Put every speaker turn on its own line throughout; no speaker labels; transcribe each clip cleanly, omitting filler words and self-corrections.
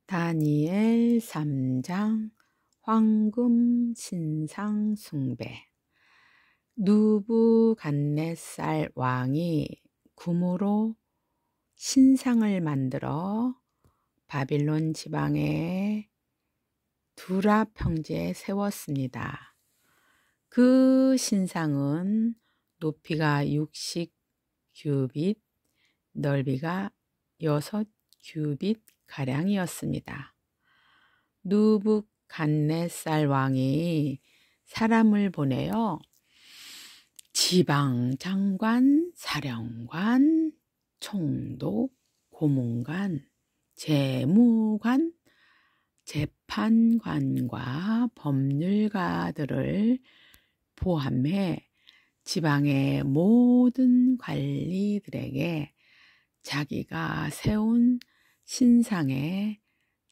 다니엘 3장 황금 신상 숭배. 느부갓네살 왕이 금으로 신상을 만들어 바빌론 지방의 두라 평지에 세웠습니다. 그 신상은 높이가 60규빗, 넓이가 6규빗 가량이었습니다. 느부갓네살 왕이 사람을 보내어 지방 장관, 사령관, 총독, 고문관, 재무관, 재판관과 법률가들을 포함해 지방의 모든 관리들에게 자기가 세운 신상의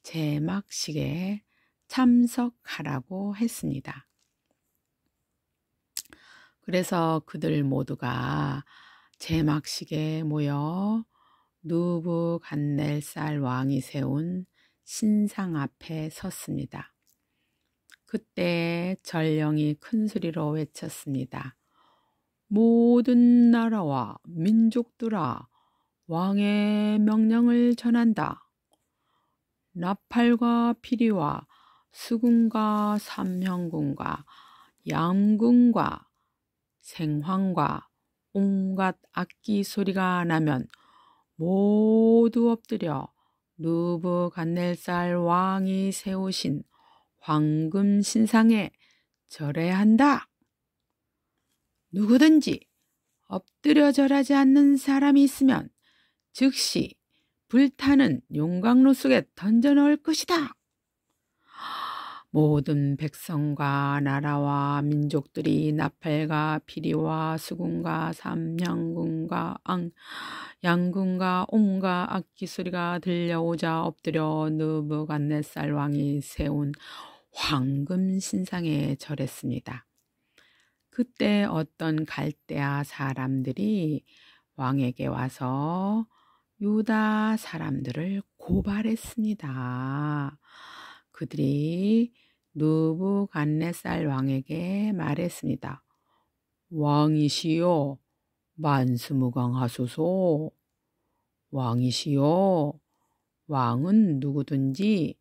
제막식에 참석하라고 했습니다. 그래서 그들 모두가 제막식에 모여 느부갓네살 왕이 세운 신상 앞에 섰습니다. 그때 전령이 큰 소리로 외쳤습니다. 모든 나라와 민족들아, 왕의 명령을 전한다. 나팔과 피리와 수군과 삼형군과 양군과 생황과 온갖 악기 소리가 나면 모두 엎드려 느부갓네살 왕이 세우신 황금 신상에 절해야 한다. 누구든지 엎드려 절하지 않는 사람이 있으면 즉시 불타는 용광로 속에 던져 넣을 것이다. 모든 백성과 나라와 민족들이 나팔과 피리와 수군과 삼형군과 양군과 온갖 악기 소리가 들려오자 엎드려 느부갓네살 왕이 세운 황금 신상에 절했습니다. 그때 어떤 갈대아 사람들이 왕에게 와서 유다 사람들을 고발했습니다. 그들이 느부갓네살 왕에게 말했습니다. 왕이시여, 만수무강하소서. 왕이시여, 왕은 누구든지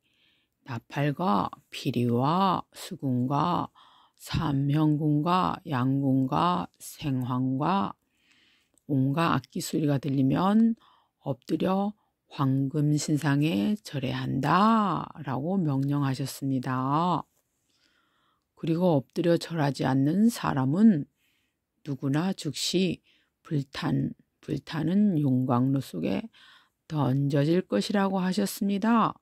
나팔과 피리와 수군과 삼형군과 양군과 생황과 온갖 악기 소리가 들리면 엎드려 황금 신상에 절해야 한다 라고 명령하셨습니다. 그리고 엎드려 절하지 않는 사람은 누구나 즉시 불타는 용광로 속에 던져질 것이라고 하셨습니다.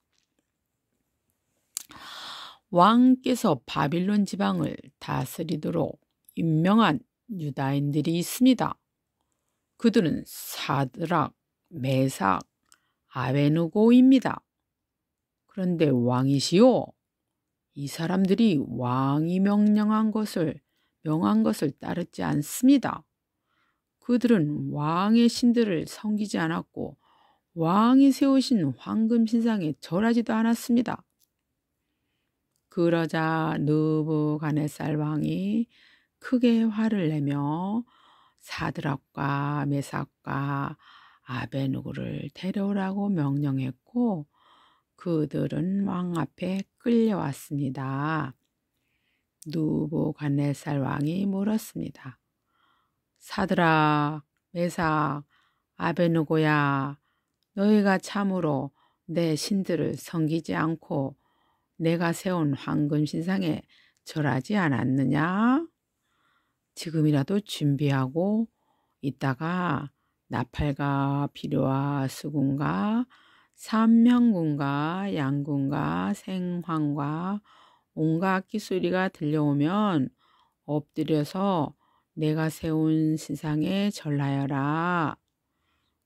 왕께서 바빌론 지방을 다스리도록 임명한 유다인들이 있습니다. 그들은 사드락, 메삭, 아베느고입니다. 그런데 왕이시오, 이 사람들이 왕이 명한 것을 따르지 않습니다. 그들은 왕의 신들을 섬기지 않았고 왕이 세우신 황금 신상에 절하지도 않았습니다. 그러자 느부갓네살 왕이 크게 화를 내며 사드락과 메삭과 아베느고를 데려오라고 명령했고 그들은 왕 앞에 끌려왔습니다. 느부갓네살 왕이 물었습니다. 사드락, 메삭, 아베느고야, 너희가 참으로 내 신들을 섬기지 않고 내가 세운 황금 신상에 절하지 않았느냐? 지금이라도 준비하고 이따가 나팔과 피리와 수군과 삼형군과 양군과 생황과 온갖 악기 소리가 들려오면 엎드려서 내가 세운 신상에 절하여라.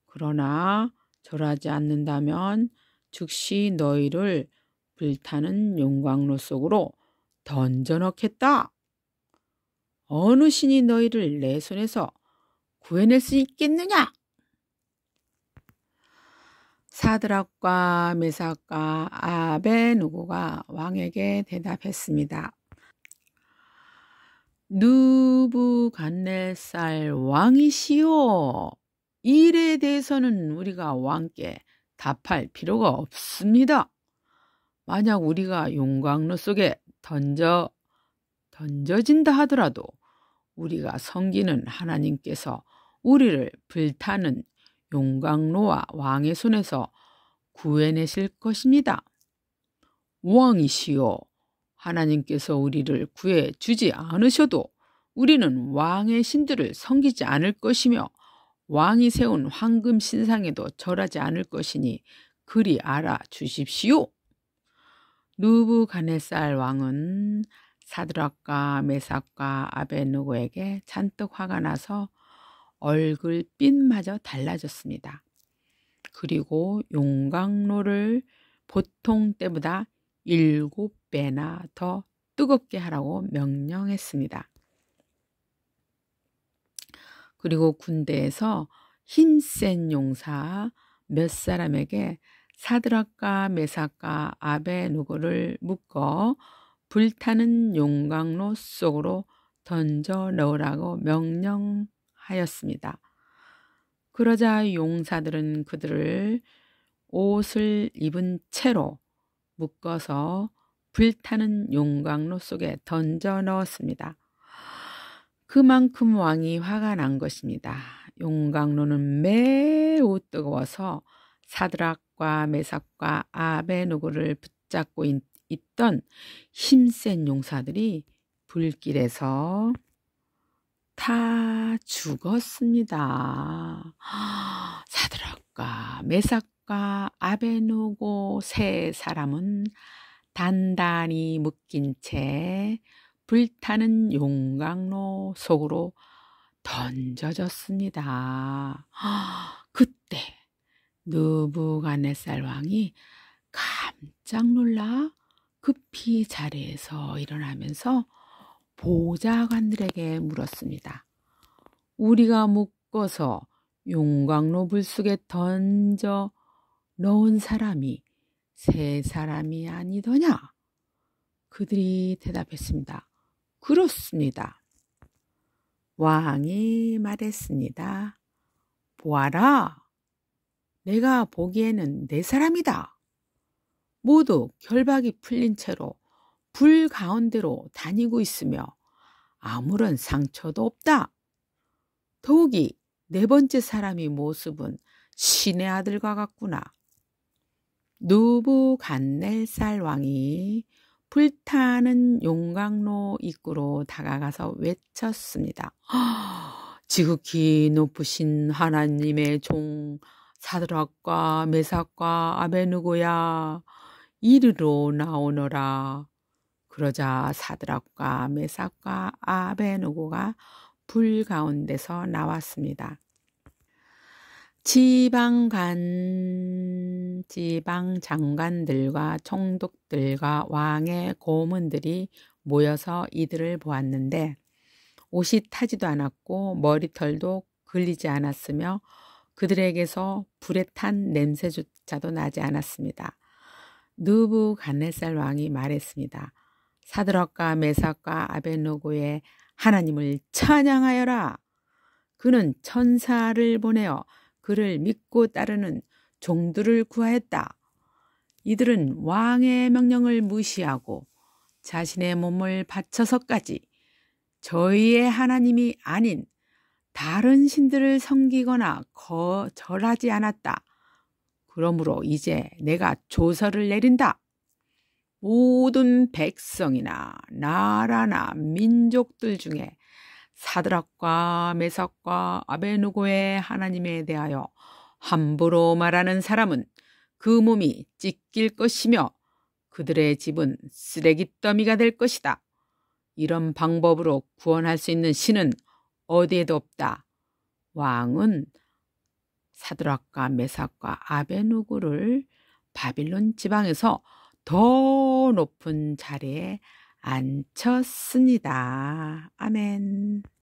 그러나 절하지 않는다면 즉시 너희를 불타는 용광로 속으로 던져 넣겠다. 어느 신이 너희를 내 손에서 구해낼 수 있겠느냐? 사드락과 메삭과 아베누고가 왕에게 대답했습니다. 느부갓네살 왕이시오. 이 일에 대해서는 우리가 왕께 답할 필요가 없습니다. 만약 우리가 용광로 속에 던져진다 하더라도 우리가 섬기는 하나님께서 우리를 불타는 용광로와 왕의 손에서 구해내실 것입니다. 왕이시여, 하나님께서 우리를 구해주지 않으셔도 우리는 왕의 신들을 섬기지 않을 것이며 왕이 세운 황금 신상에도 절하지 않을 것이니 그리 알아주십시오. 느부갓네살 왕은 사드락과 메삭과 아베느고에게 잔뜩 화가 나서 얼굴빛마저 달라졌습니다. 그리고 용광로를 보통 때보다 7배나 더 뜨겁게 하라고 명령했습니다. 그리고 군대에서 힘센 용사 몇 사람에게 사드락과 메삭과 아베느고를 묶어 불타는 용광로 속으로 던져 넣으라고 명령하였습니다. 그러자 용사들은 그들을 옷을 입은 채로 묶어서 불타는 용광로 속에 던져 넣었습니다. 그만큼 왕이 화가 난 것입니다. 용광로는 매우 뜨거워서 사드락과 메삭과 아베느고를 붙잡고 있던 힘센 용사들이 불길에서 다 죽었습니다. 사드락과 메삭과 아베느고 세 사람은 단단히 묶인 채 불타는 용광로 속으로 던져졌습니다. 그때 느부갓네살 왕이 깜짝 놀라 급히 자리에서 일어나면서 보좌관들에게 물었습니다. 우리가 묶어서 용광로 불 속에 던져 넣은 사람이 세 사람이 아니더냐? 그들이 대답했습니다. 그렇습니다. 왕이 말했습니다. 보아라, 내가 보기에는 네 사람이다. 모두 결박이 풀린 채로 불 가운데로 다니고 있으며 아무런 상처도 없다. 더욱이 네 번째 사람의 모습은 신의 아들과 같구나. 느부갓네살 왕이 불타는 용광로 입구로 다가가서 외쳤습니다. 지극히 높으신 하나님의 종 사드락과 메삭과 아베느고야, 이리로 나오너라. 그러자 사드락과 메삭과 아베느고가 불 가운데서 나왔습니다. 지방 장관들과 총독들과 왕의 고문들이 모여서 이들을 보았는데 옷이 타지도 않았고 머리털도 걸리지 않았으며 그들에게서 불에 탄 냄새조차도 나지 않았습니다. 느부갓네살 왕이 말했습니다. 사드락과 메삭과 아베느고의 하나님을 찬양하여라. 그는 천사를 보내어 그를 믿고 따르는 종들을 구하였다. 이들은 왕의 명령을 무시하고 자신의 몸을 바쳐서까지 저희의 하나님이 아닌 다른 신들을 섬기거나 절하지 않았다. 그러므로 이제 내가 조서를 내린다. 모든 백성이나 나라나 민족들 중에 사드락과 메삭과 아베느고의 하나님에 대하여 함부로 말하는 사람은 그 몸이 찢길 것이며 그들의 집은 쓰레기더미가 될 것이다. 이런 방법으로 구원할 수 있는 신은 어디에도 없다. 왕은 사드락과 메삭과 아베느고를 바빌론 지방에서 더 높은 자리에 앉혔습니다. 아멘.